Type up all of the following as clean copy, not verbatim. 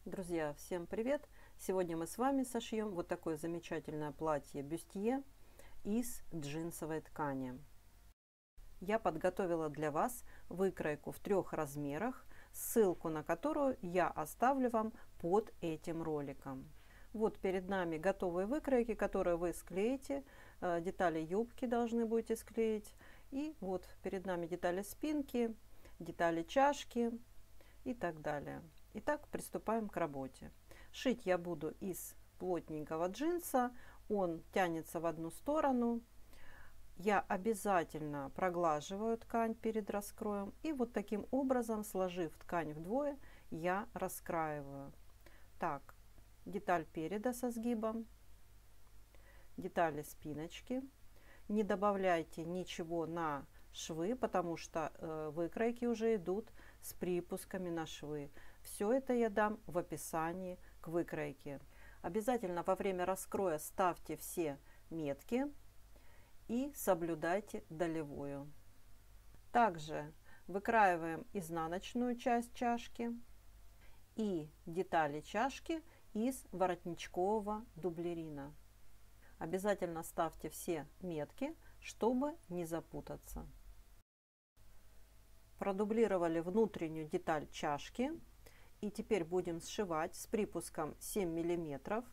Друзья, всем привет! Сегодня мы с вами сошьем вот такое замечательное платье бюстье из джинсовой ткани. Я подготовила для вас выкройку в 3 размерах, ссылку на которую я оставлю вам под этим роликом. Вот перед нами готовые выкройки, которые вы склеите. Детали юбки должны будете склеить. И вот перед нами детали спинки, детали чашки и так далее. Итак, приступаем к работе. Шить я буду из плотненького джинса, он тянется в одну сторону. Я обязательно проглаживаю ткань перед раскроем и вот таким образом, сложив ткань вдвое, я раскраиваю. Так, деталь переда со сгибом, детали спиночки. Не добавляйте ничего на швы, потому что выкройки уже идут с припусками на швы. Все это я дам в описании к выкройке. Обязательно во время раскроя ставьте все метки и соблюдайте долевую. Также выкраиваем изнаночную часть чашки и детали чашки из воротничкового дублерина. Обязательно ставьте все метки, чтобы не запутаться. Продублировали внутреннюю деталь чашки. И теперь будем сшивать с припуском 7 мм.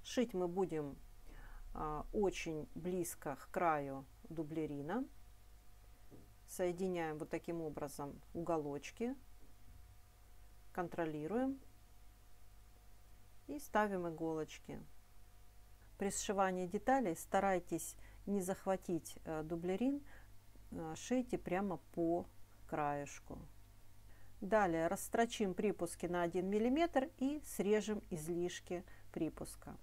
Шить мы будем очень близко к краю дублерина. Соединяем вот таким образом уголочки. Контролируем. И ставим иголочки. При сшивании деталей старайтесь не захватить дублерин. Шейте прямо по краешку. Далее расстрочим припуски на 1 мм и срежем излишки припуска.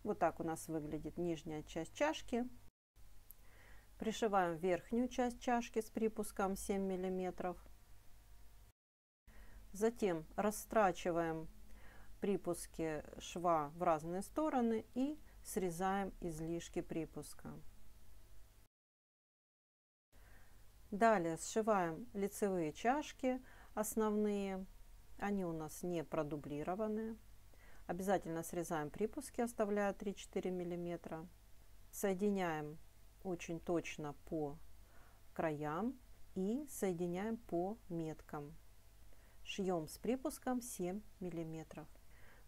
Вот так у нас выглядит нижняя часть чашки. Пришиваем верхнюю часть чашки с припуском 7 мм. Затем растрачиваем припуски шва в разные стороны и срезаем излишки припуска. Далее сшиваем лицевые чашки основные, они у нас не продублированы. Обязательно срезаем припуски, оставляя 3-4 мм. Соединяем очень точно по краям и соединяем по меткам. Шьем с припуском 7 мм.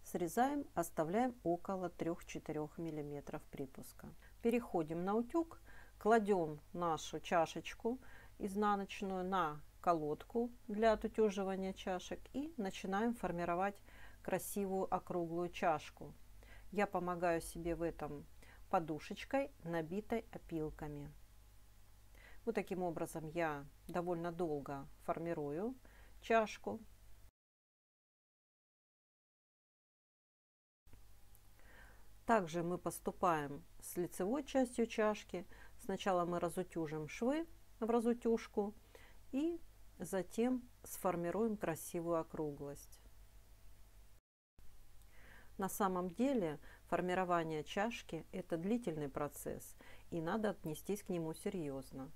Срезаем, оставляем около 3-4 мм припуска. Переходим на утюг, кладем нашу чашечку изнаночную на колодку для отутюживания чашек и начинаем формировать красивую округлую чашку. Я помогаю себе в этом подушечкой, набитой опилками. Вот таким образом я довольно долго формирую чашку. Также мы поступаем с лицевой частью чашки. Сначала мы разутюжим швы в разутюжку и затем сформируем красивую округлость. На самом деле формирование чашки – это длительный процесс, и надо отнестись к нему серьезно,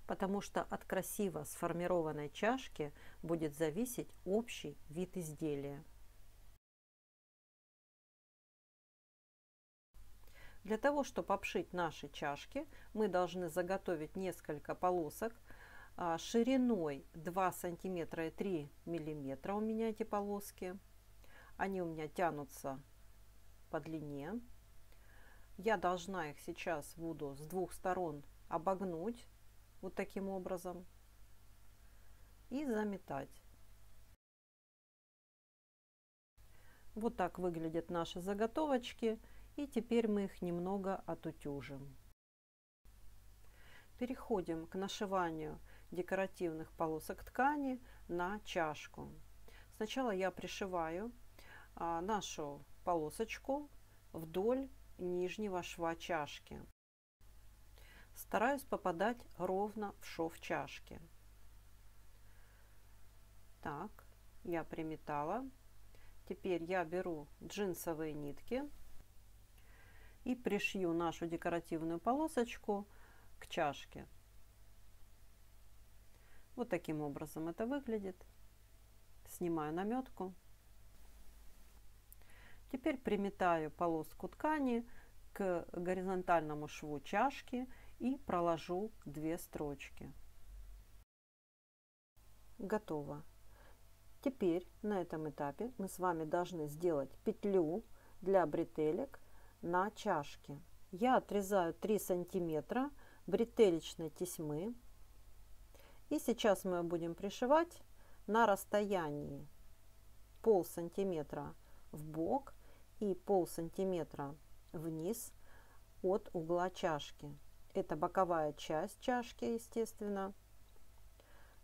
потому что от красиво сформированной чашки будет зависеть общий вид изделия. Для того, чтобы обшить наши чашки, мы должны заготовить несколько полосок шириной 2 сантиметра и 3 миллиметра. У меня эти полоски. Они у меня тянутся по длине. Я должна их сейчас буду с двух сторон обогнуть вот таким образом и заметать. Вот так выглядят наши заготовочки. И теперь мы их немного отутюжим. Переходим к нашиванию декоративных полосок ткани на чашку. Сначала я пришиваю нашу полосочку вдоль нижнего шва чашки. Стараюсь попадать ровно в шов чашки. Так, я приметала. Теперь я беру джинсовые нитки и пришью нашу декоративную полосочку к чашке. Вот таким образом это выглядит. Снимаю наметку. Теперь приметаю полоску ткани к горизонтальному шву чашки и проложу 2 строчки. Готово. Теперь на этом этапе мы с вами должны сделать петлю для бретелек на чашке. Я отрезаю 3 сантиметра бретелечной тесьмы. И сейчас мы будем пришивать на расстоянии полсантиметра в бок и полсантиметра вниз от угла чашки. Это боковая часть чашки, естественно.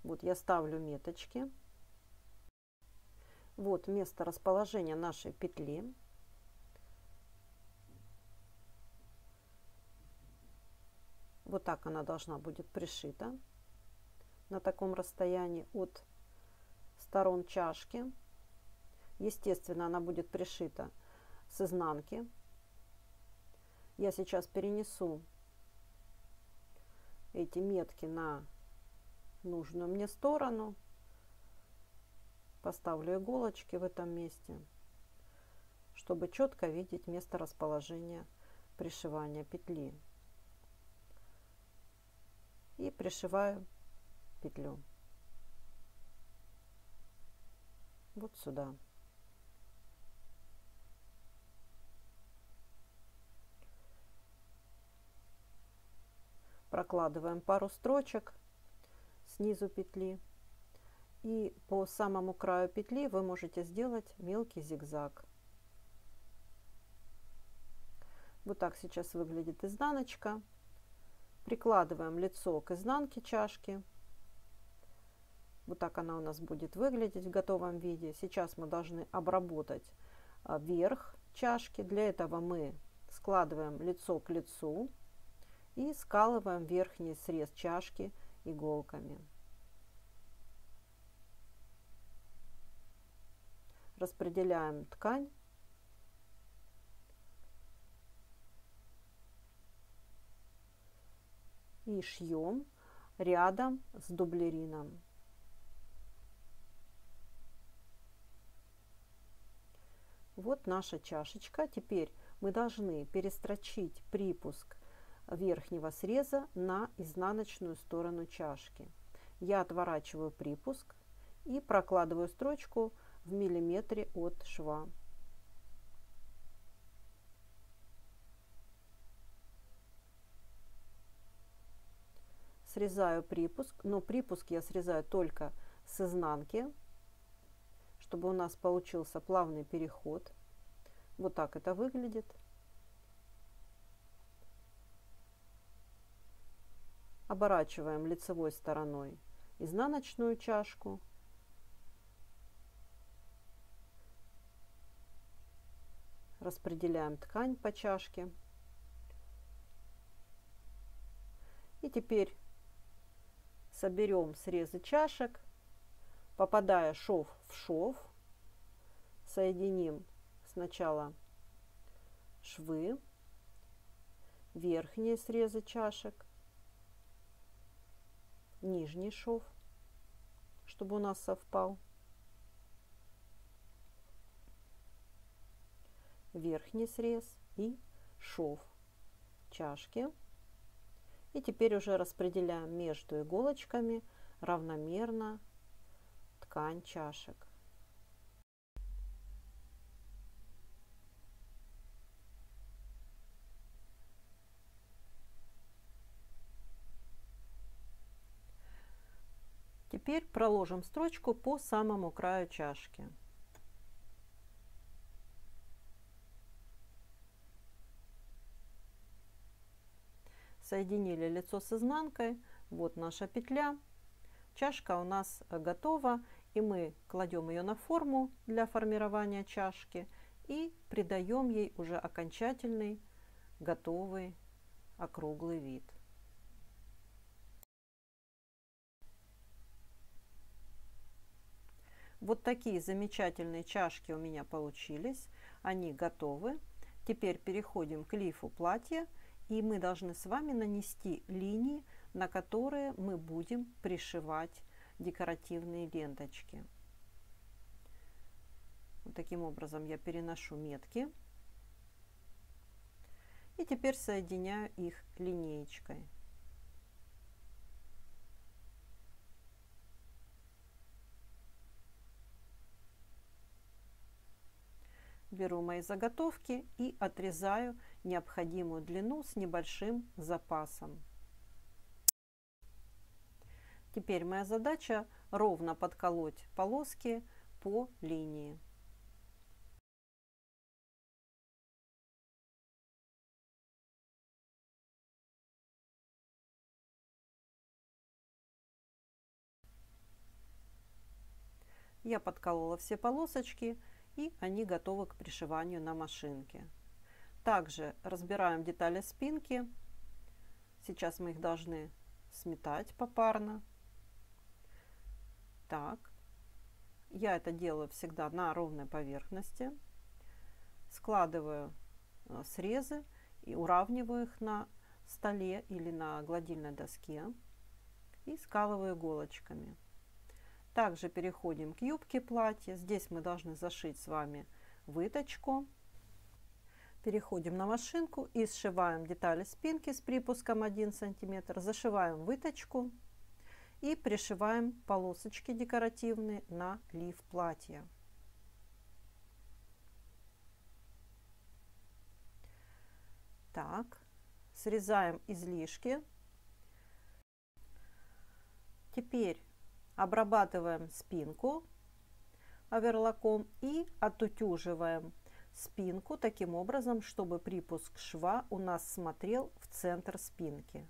Вот я ставлю меточки. Вот место расположения нашей петли. Вот так она должна будет пришита на таком расстоянии от сторон чашки. Естественно, она будет пришита с изнанки. Я сейчас перенесу эти метки на нужную мне сторону. Поставлю иголочки в этом месте, чтобы четко видеть место расположения пришивания петли. И пришиваю петлю вот сюда. Прокладываем пару строчек снизу петли. И по самому краю петли вы можете сделать мелкий зигзаг. Вот так сейчас выглядит изнаночка. Прикладываем лицо к изнанке чашки. Вот так она у нас будет выглядеть в готовом виде. Сейчас мы должны обработать верх чашки. Для этого мы складываем лицо к лицу и скалываем верхний срез чашки иголками. Распределяем ткань. И шьем рядом с дублерином. Вот наша чашечка. Теперь мы должны перестрочить припуск верхнего среза на изнаночную сторону чашки. Я отворачиваю припуск и прокладываю строчку в миллиметре от шва. Срезаю припуск, но припуск я срезаю только с изнанки, чтобы у нас получился плавный переход. Вот так это выглядит. Оборачиваем лицевой стороной изнаночную чашку. Распределяем ткань по чашке. И теперь соберем срезы чашек, попадая шов в шов. Соединим сначала швы, верхние срезы чашек, нижний шов, чтобы у нас совпал, верхний срез и шов чашки. И теперь уже распределяем между иголочками равномерно ткань чашек. Теперь проложим строчку по самому краю чашки. Соединили лицо с изнанкой. Вот наша петля. Чашка у нас готова, и мы кладем ее на форму для формирования чашки и придаем ей уже окончательный, готовый, округлый вид. Вот такие замечательные чашки у меня получились. Они готовы. Теперь переходим к лифу платья. И мы должны с вами нанести линии, на которые мы будем пришивать декоративные ленточки. таким образом я переношу метки. И теперь соединяю их линеечкой. Беру мои заготовки и отрезаю необходимую длину с небольшим запасом. Теперь моя задача ровно подколоть полоски по линии. Я подколола все полосочки, и они готовы к пришиванию на машинке. Также разбираем детали спинки. Сейчас мы их должны сметать попарно. Так, я это делаю всегда на ровной поверхности. Складываю срезы и уравниваю их на столе или на гладильной доске и скалываю иголочками. Также переходим к юбке платья. Здесь мы должны зашить с вами выточку. Переходим на машинку и сшиваем детали спинки с припуском 1 см. Зашиваем выточку и пришиваем полосочки декоративные на лиф платья. Так, срезаем излишки. Теперь обрабатываем спинку оверлоком и отутюживаем спинку таким образом, чтобы припуск шва у нас смотрел в центр спинки.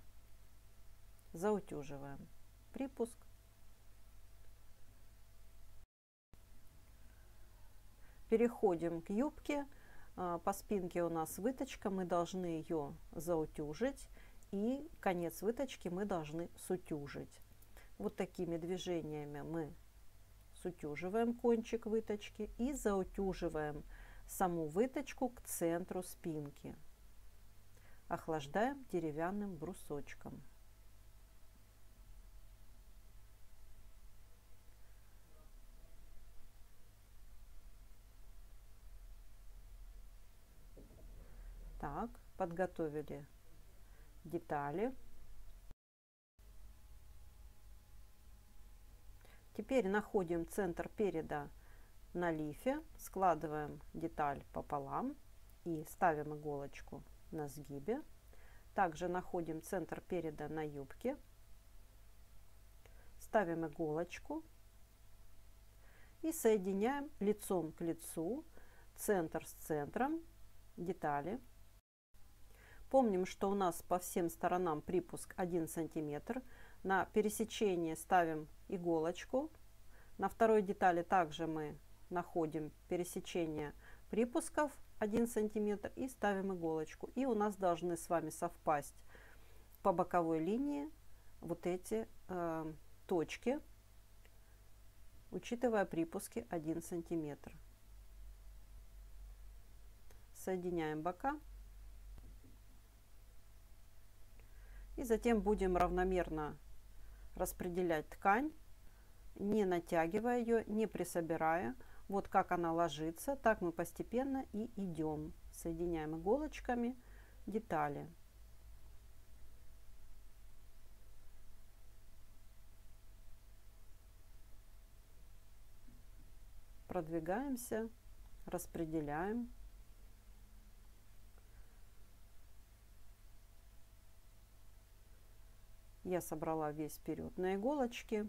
Заутюживаем припуск. Переходим к юбке. По спинке у нас выточка, мы должны ее заутюжить, и конец выточки мы должны сутюжить. Вот такими движениями мы сутюживаем кончик выточки и заутюживаем саму выточку к центру спинки. Охлаждаем деревянным брусочком. Так, подготовили детали. Теперь находим центр переда на лифе, складываем деталь пополам и ставим иголочку на сгибе. Также находим центр переда на юбке, ставим иголочку и соединяем лицом к лицу, центр с центром детали. Помним, что у нас по всем сторонам припуск 1 см. На пересечении ставим иголочку. На второй детали также мы находим пересечение припусков 1 см и ставим иголочку. И у нас должны с вами совпасть по боковой линии вот эти точки, учитывая припуски 1 см. Соединяем бока. И затем будем равномерно распределять ткань, не натягивая ее, не присобирая. Вот как она ложится, так мы постепенно и идем. Соединяем иголочками детали. Продвигаемся, распределяем. Я собрала весь период на иголочке.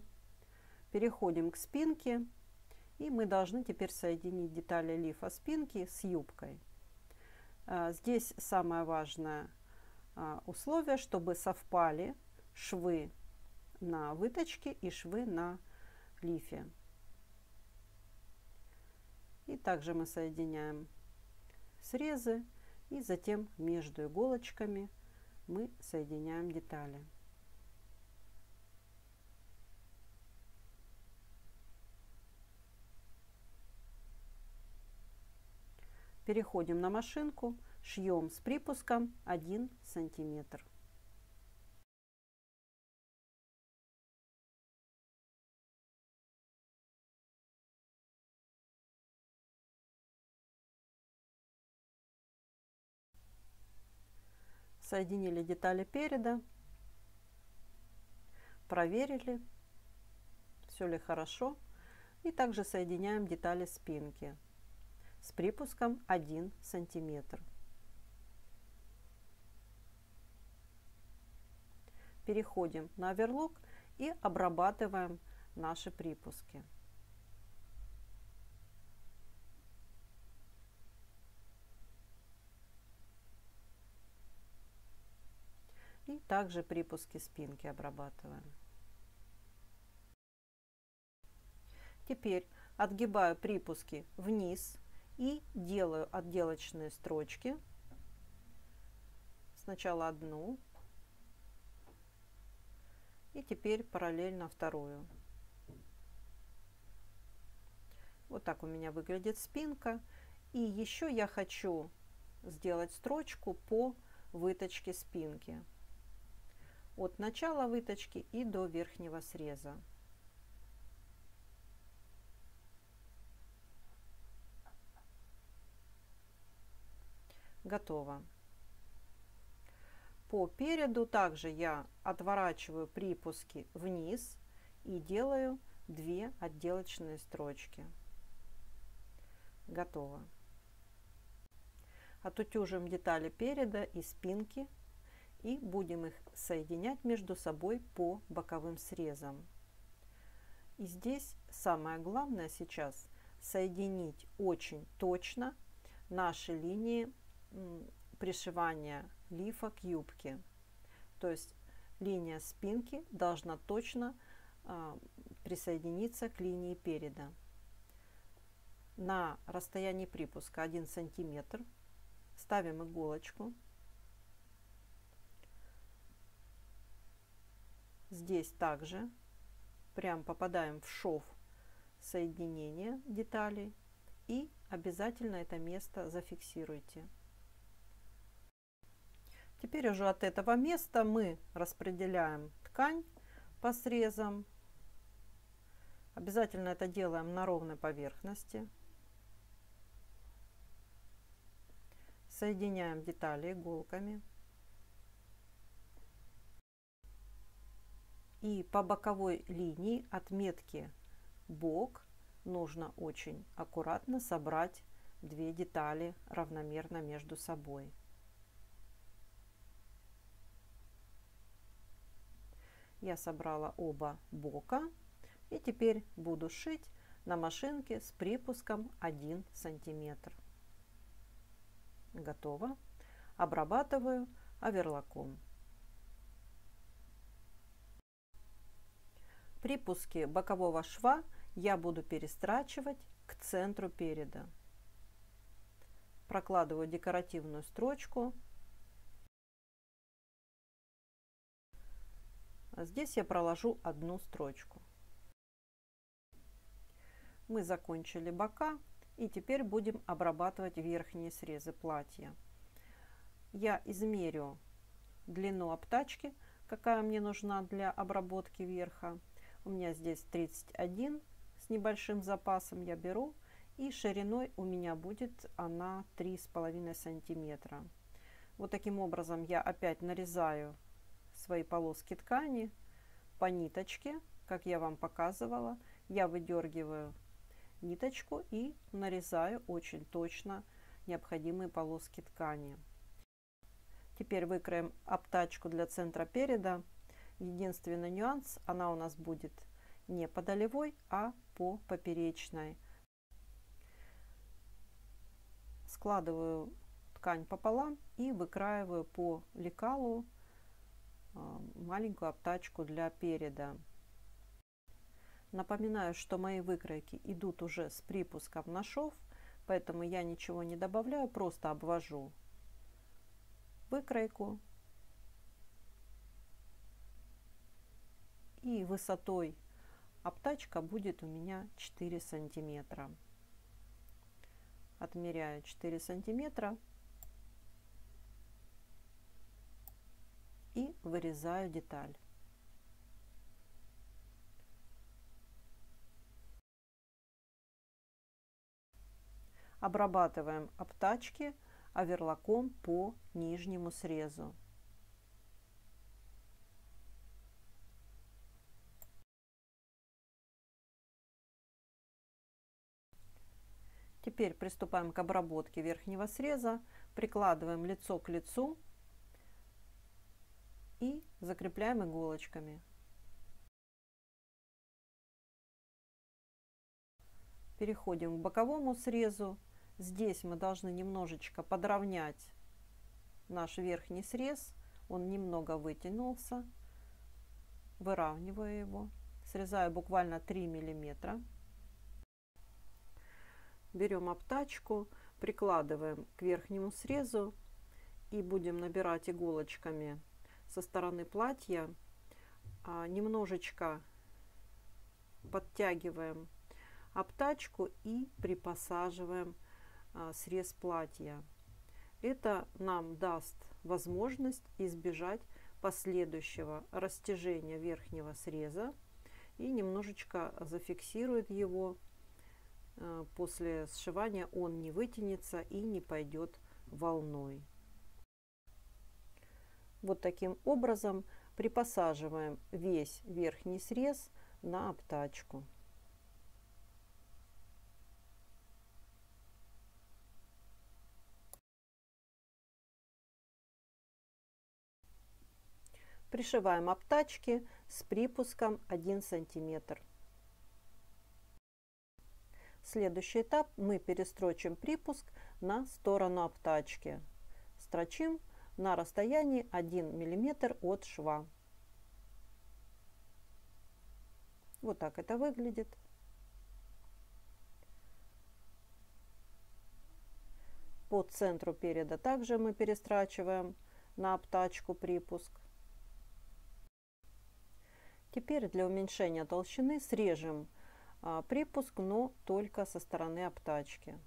Переходим к спинке. И мы должны теперь соединить детали лифа спинки с юбкой. Здесь самое важное условие, чтобы совпали швы на выточке и швы на лифе. И также мы соединяем срезы. И затем между иголочками мы соединяем детали. Переходим на машинку, шьем с припуском 1 см. Соединили детали переда, проверили, все ли хорошо. И также соединяем детали спинки с припуском 1 сантиметр. Переходим на оверлок и обрабатываем наши припуски. И также припуски спинки обрабатываем. Теперь отгибаю припуски вниз и делаю отделочные строчки. Сначала одну и теперь параллельно вторую. Вот так у меня выглядит спинка. И еще я хочу сделать строчку по выточке спинки. От начала выточки и до верхнего среза. Готово. По переду также я отворачиваю припуски вниз и делаю 2 отделочные строчки. Готово. Отутюжим детали переда и спинки и будем их соединять между собой по боковым срезам. И здесь самое главное сейчас соединить очень точно наши линии пришивания лифа к юбке. То есть линия спинки должна точно присоединиться к линии переда. На расстоянии припуска 1 сантиметр ставим иголочку. Здесь также прям попадаем в шов соединения деталей и обязательно это место зафиксируйте. Теперь уже от этого места мы распределяем ткань по срезам. Обязательно это делаем на ровной поверхности. Соединяем детали иголками. И по боковой линии отметки бок нужно очень аккуратно собрать 2 детали равномерно между собой. Я собрала оба бока и теперь буду шить на машинке с припуском 1 сантиметр. Готово. Обрабатываю оверлоком. Припуски бокового шва я буду перестрачивать к центру переда. Прокладываю декоративную строчку. Здесь я проложу 1 строчку. Мы закончили бока и теперь будем обрабатывать верхние срезы платья. Я измерю длину обтачки, какая мне нужна для обработки верха. У меня здесь 31 с небольшим запасом я беру, и шириной у меня будет она 3,5 сантиметра. Вот таким образом я опять нарезаю свои полоски ткани по ниточке, как я вам показывала. Я выдергиваю ниточку и нарезаю очень точно необходимые полоски ткани. Теперь выкроем обтачку для центра переда. Единственный нюанс, она у нас будет не по долевой, а по поперечной. Складываю ткань пополам и выкраиваю по лекалу маленькую обтачку для переда. Напоминаю, что мои выкройки идут уже с припуском на шов, поэтому я ничего не добавляю, просто обвожу выкройку и высотой обтачка будет у меня 4 сантиметра. Отмеряю 4 сантиметра и вырезаю деталь. Обрабатываем обтачки оверлоком по нижнему срезу. Теперь приступаем к обработке верхнего среза. Прикладываем лицо к лицу и закрепляем иголочками. Переходим к боковому срезу. Здесь мы должны немножечко подровнять наш верхний срез. Он немного вытянулся. Выравниваю его. Срезаю буквально 3 миллиметра. Берем обтачку, прикладываем к верхнему срезу и будем набирать иголочками со стороны платья. Немножечко подтягиваем обтачку и припосаживаем срез платья. Это нам даст возможность избежать последующего растяжения верхнего среза и немножечко зафиксирует его. После сшивания он не вытянется и не пойдет волной. Вот таким образом припосаживаем весь верхний срез на обтачку. Пришиваем обтачки с припуском 1 сантиметр. Следующий этап: мы перестрочим припуск на сторону обтачки. Строчим на расстоянии 1 мм от шва. Вот так это выглядит. По центру переда также мы перестрачиваем на обтачку припуск. Теперь для уменьшения толщины срежем припуск, но только со стороны обтачки.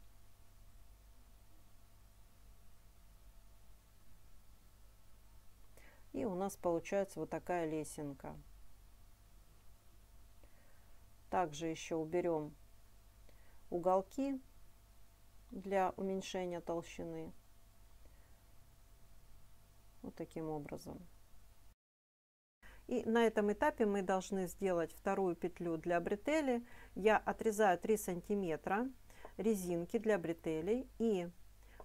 И у нас получается вот такая лесенка. Также еще уберем уголки для уменьшения толщины. Вот таким образом. И на этом этапе мы должны сделать вторую петлю для бретели. Я отрезаю 3 сантиметра резинки для бретелей и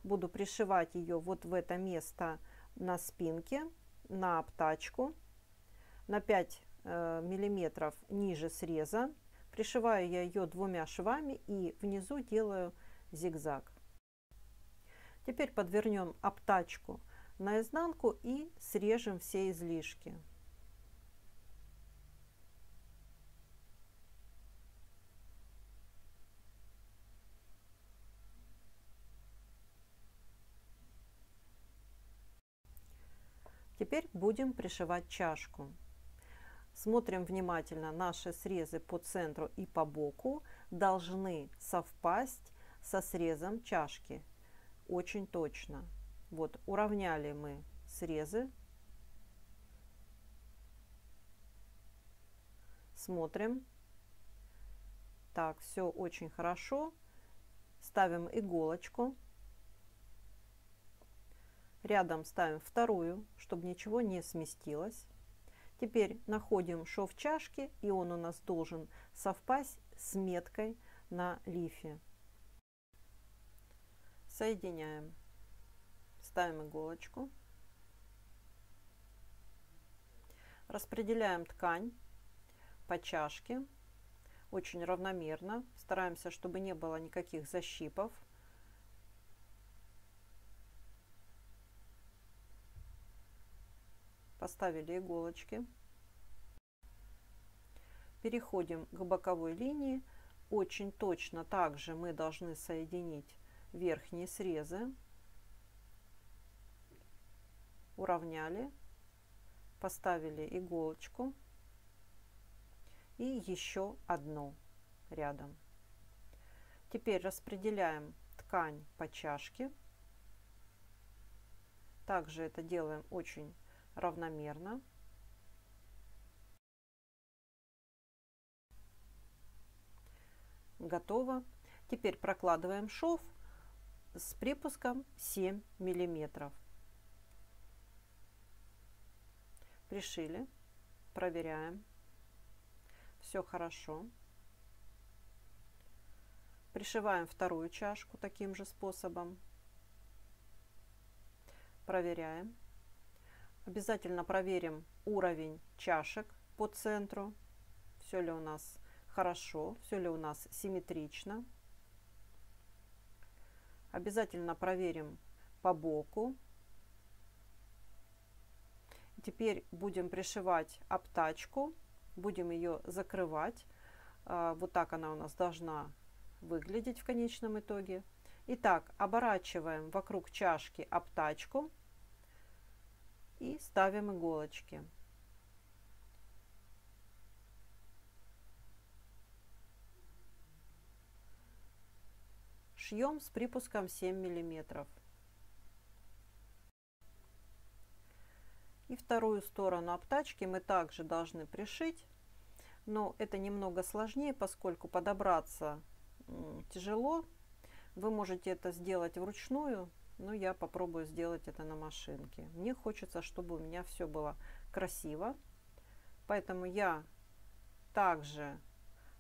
буду пришивать ее вот в это место на спинке, на обтачку, на 5 миллиметров ниже среза. Пришиваю я ее 2 швами и внизу делаю зигзаг. Теперь подвернем обтачку наизнанку и срежем все излишки. Теперь будем пришивать чашку. Смотрим внимательно. Наши срезы по центру и по боку должны совпасть со срезом чашки. Очень точно. Вот, уравняли мы срезы. Смотрим. Так, все очень хорошо. Ставим иголочку. Рядом ставим вторую, чтобы ничего не сместилось. Теперь находим шов чашки, и он у нас должен совпасть с меткой на лифе. Соединяем. Ставим иголочку. Распределяем ткань по чашке. Очень равномерно. Стараемся, чтобы не было никаких защипов. Поставили иголочки. Переходим к боковой линии. Очень точно также мы должны соединить верхние срезы. Уравняли. Поставили иголочку. И еще одну рядом. Теперь распределяем ткань по чашке. Также это делаем очень равномерно. Готово. Теперь прокладываем шов с припуском 7 миллиметров. Пришили. Проверяем. Все хорошо. Пришиваем вторую чашку таким же способом. Проверяем. Обязательно проверим уровень чашек по центру. Все ли у нас хорошо, все ли у нас симметрично. Обязательно проверим по боку. Теперь будем пришивать обтачку, будем ее закрывать. Вот так она у нас должна выглядеть в конечном итоге. Итак, оборачиваем вокруг чашки обтачку и ставим иголочки. Шьем с припуском 7 миллиметров. И вторую сторону обтачки мы также должны пришить, но это немного сложнее, поскольку подобраться тяжело. Вы можете это сделать вручную, но я попробую сделать это на машинке. Мне хочется, чтобы у меня все было красиво, поэтому я также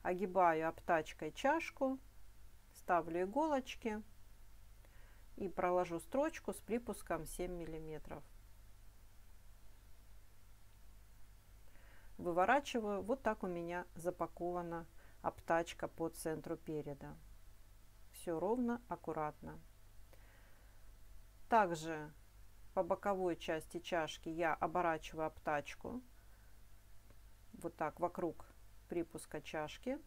огибаю обтачкой чашку, ставлю иголочки и проложу строчку с припуском 7 миллиметров. Выворачиваю. Вот так у меня запакована обтачка по центру переда. Все ровно, аккуратно. Также по боковой части чашки я оборачиваю обтачку вот так вокруг припуска чашки.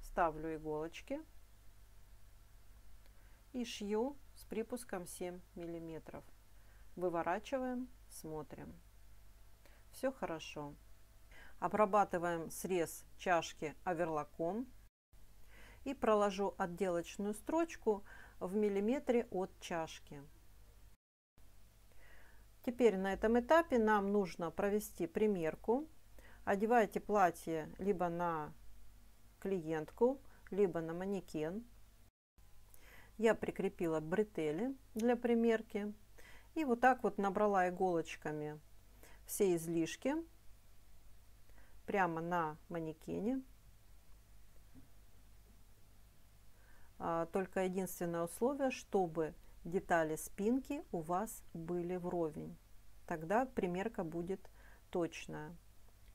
Ставлю иголочки и шью с припуском 7 миллиметров. Выворачиваем, смотрим. Все хорошо. Обрабатываем срез чашки оверлоком и проложу отделочную строчку в миллиметре от чашки. Теперь на этом этапе нам нужно провести примерку. Одевайте платье либо на клиентку, либо на манекен. Я прикрепила бретели для примерки. И вот так вот набрала иголочками все излишки прямо на манекене. Только единственное условие, чтобы детали спинки у вас были вровень. Тогда примерка будет точная.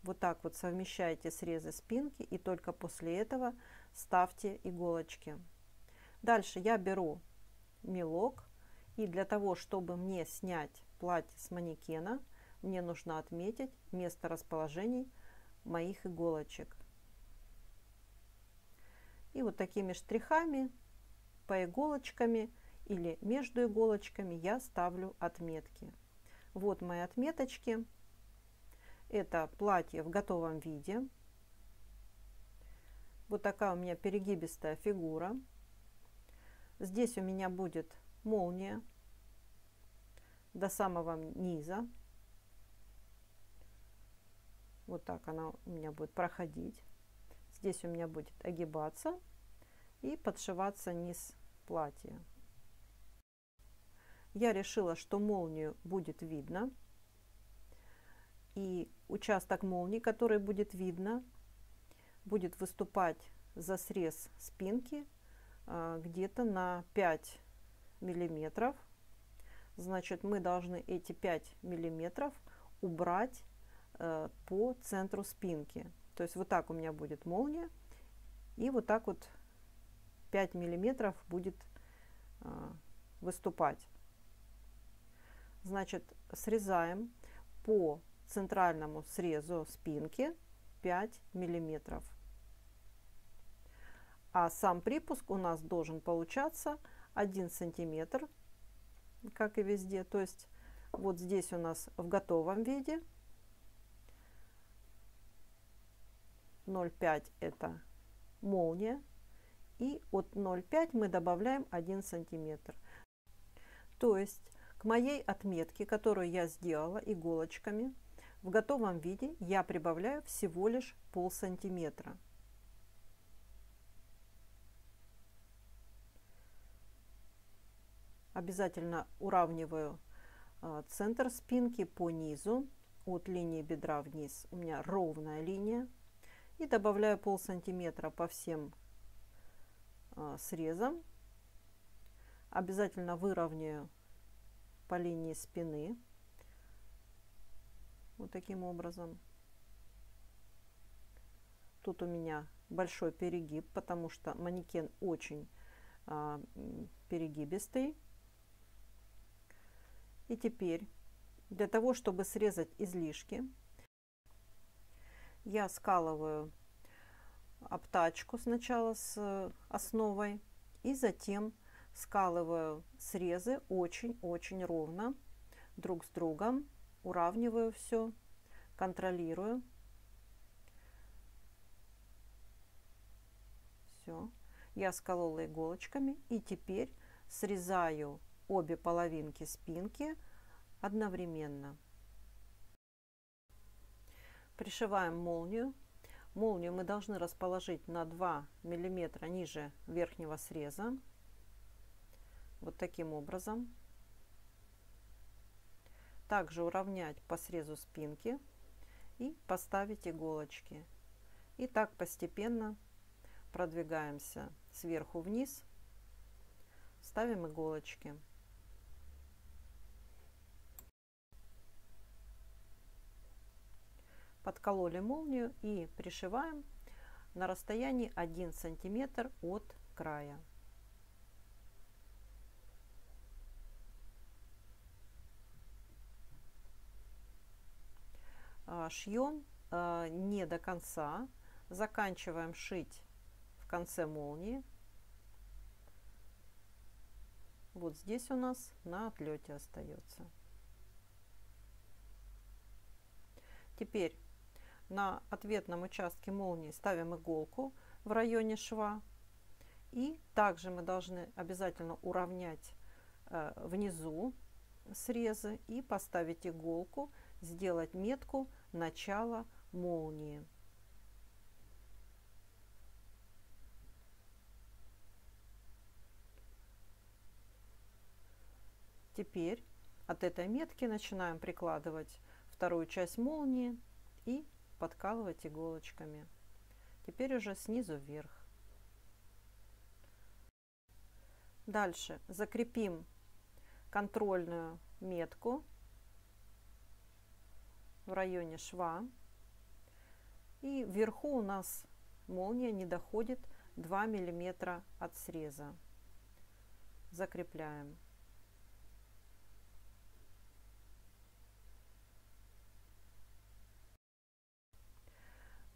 Вот так вот совмещайте срезы спинки и только после этого ставьте иголочки. Дальше я беру мелок. И для того, чтобы мне снять платье с манекена, мне нужно отметить место расположения моих иголочек. И вот такими штрихами по иголочками или между иголочками я ставлю отметки. Вот мои отметочки. Это платье в готовом виде. Вот такая у меня перегибистая фигура. Здесь у меня будет молния до самого низа. Вот так она у меня будет проходить. Здесь у меня будет огибаться и подшиваться низ платья. Я решила, что молнию будет видно. И участок молнии, который будет видно, будет выступать за срез спинки где-то на 5 миллиметров. Значит, мы должны эти 5 миллиметров убрать по центру спинки. То есть вот так у меня будет молния, и вот так вот 5 миллиметров будет выступать. Значит, срезаем по центральному срезу спинки 5 миллиметров. А сам припуск у нас должен получаться 1 сантиметр, как и везде. То есть вот здесь у нас в готовом виде 0,5 это молния, и от 0,5 мы добавляем 1 сантиметр. То есть к моей отметке, которую я сделала иголочками, в готовом виде я прибавляю всего лишь полсантиметра. Обязательно уравниваю центр спинки по низу. от линии бедра вниз у меня ровная линия. И добавляю полсантиметра по всем срезам. Обязательно выровняю по линии спины. Вот таким образом. Тут у меня большой перегиб, потому что манекен очень перегибистый. И теперь для того, чтобы срезать излишки, я скалываю обтачку сначала с основой и затем скалываю срезы очень-очень ровно друг с другом, уравниваю все, контролирую. Все, я сколола иголочками и теперь срезаю обе половинки спинки одновременно. Пришиваем молнию. Молнию мы должны расположить на 2 мм ниже верхнего среза. Вот таким образом. Также уравнять по срезу спинки и поставить иголочки. И так постепенно продвигаемся сверху вниз, ставим иголочки. Подкололи молнию и пришиваем на расстоянии 1 сантиметр от края. Шьем не до конца, заканчиваем шить в конце молнии. Вот здесь у нас на отлете остается. Теперь на ответном участке молнии ставим иголку в районе шва. И также мы должны обязательно уравнять внизу срезы и поставить иголку, сделать метку начала молнии. Теперь от этой метки начинаем прикладывать вторую часть молнии и подкалывать иголочками. Теперь уже снизу вверх. Дальше закрепим контрольную метку в районе шва. И вверху у нас молния не доходит 2 мм от среза. Закрепляем.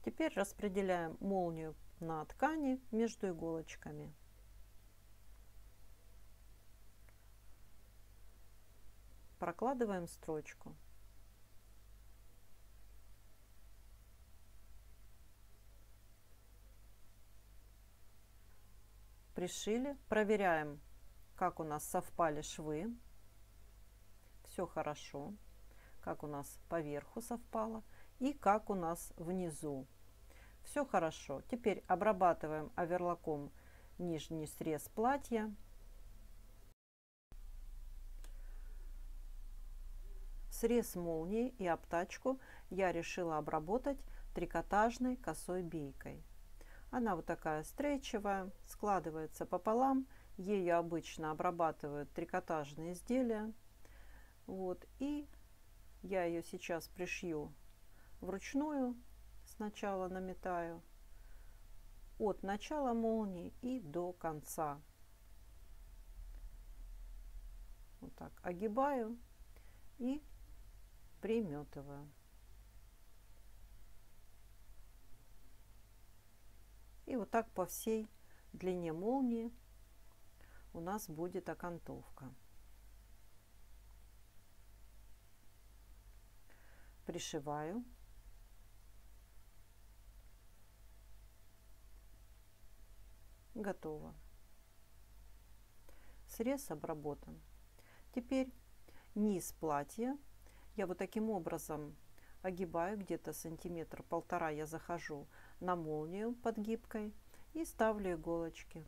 Теперь распределяем молнию на ткани между иголочками. Прокладываем строчку. Пришили, проверяем, как у нас совпали швы. Все хорошо, как у нас по верху совпало и как у нас внизу. Все хорошо. Теперь обрабатываем оверлоком нижний срез платья. Срез молнии и обтачку я решила обработать трикотажной косой бейкой. Она вот такая стрейчевая, складывается пополам. Ею обычно обрабатывают трикотажные изделия. Вот. И я ее сейчас пришью вручную. Сначала наметаю от начала молнии и до конца. Вот так огибаю и приметываю. И вот так по всей длине молнии у нас будет окантовка. Пришиваю. Готово. Срез обработан. Теперь низ платья я вот таким образом огибаю, где-то сантиметр-полтора я захожу на молнию под гибкой и ставлю иголочки.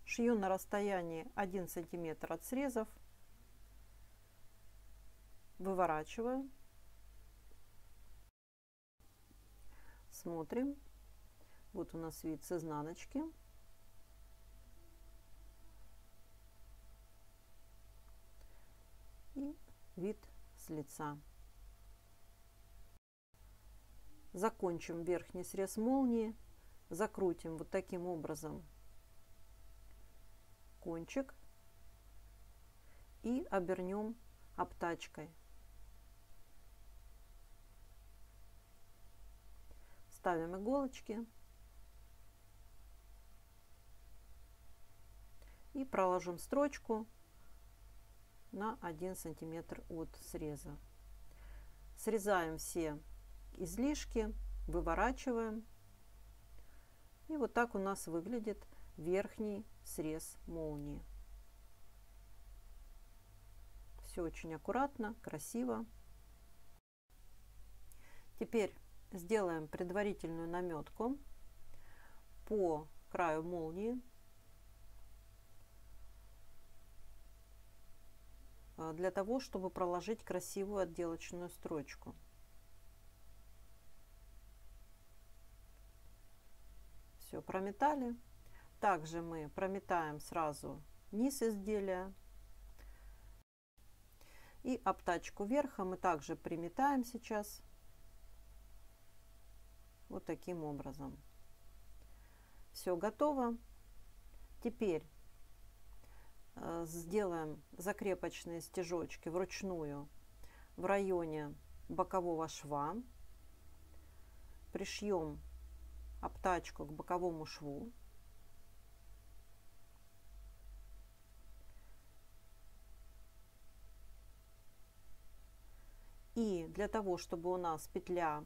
Шью на расстоянии 1 сантиметр от срезов. выворачиваю, смотрим. Вот у нас вид с изнаночки. И вид с лица. Закончим верхний срез молнии, закрутим вот таким образом кончик и обернем обтачкой. Ставим иголочки и проложим строчку на 1 сантиметр от среза. Срезаем все излишки, выворачиваем. И вот так у нас выглядит верхний срез молнии. Все очень аккуратно, красиво. Теперь сделаем предварительную наметку по краю молнии. Для того, чтобы проложить красивую отделочную строчку. Все, прометали. Также мы прометаем сразу низ изделия. И обтачку верха мы также приметаем сейчас. Вот таким образом. Все готово. Теперь сделаем закрепочные стежочки вручную в районе бокового шва. Пришьем обтачку к боковому шву. И для того, чтобы у нас петля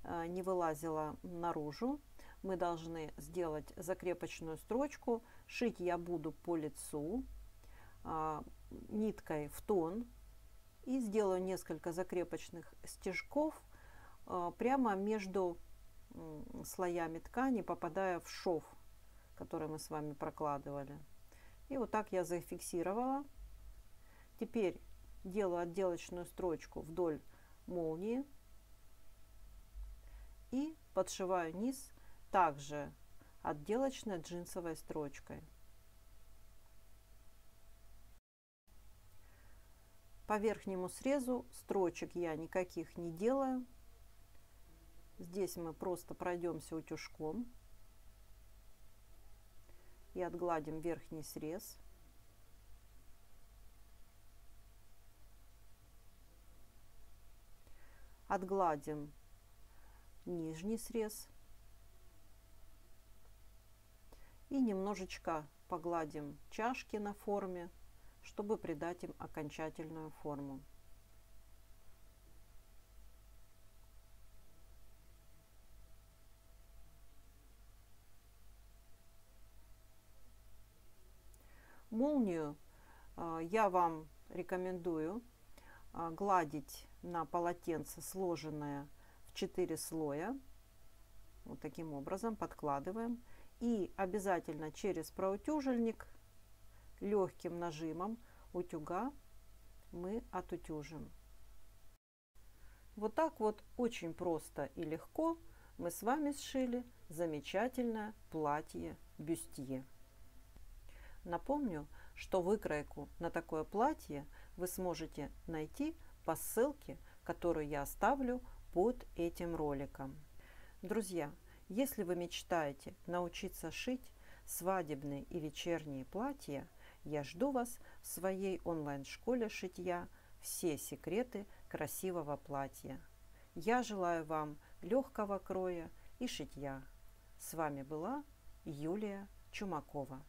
не вылазила наружу, мы должны сделать закрепочную строчку. Шить я буду по лицу, ниткой в тон, и сделаю несколько закрепочных стежков прямо между слоями ткани, попадая в шов, который мы с вами прокладывали. И вот так я зафиксировала. Теперь делаю отделочную строчку вдоль молнии и подшиваю низ также отделочной джинсовой строчкой. По верхнему срезу строчек я никаких не делаю. Здесь мы просто пройдемся утюжком и отгладим верхний срез. Отгладим нижний срез и немножечко погладим чашки на форме, чтобы придать им окончательную форму. Молнию я вам рекомендую гладить на полотенце, сложенное в 4 слоя. Вот таким образом подкладываем. И обязательно через проутюжильник легким нажимом утюга мы отутюжим. Вот так вот очень просто и легко мы с вами сшили замечательное платье бюстье. Напомню, что выкройку на такое платье вы сможете найти по ссылке, которую я оставлю под этим роликом. Друзья, если вы мечтаете научиться шить свадебные и вечерние платья, я жду вас в своей онлайн-школе шитья «Все секреты красивого платья». Я желаю вам легкого кроя и шитья. С вами была Юлия Чумакова.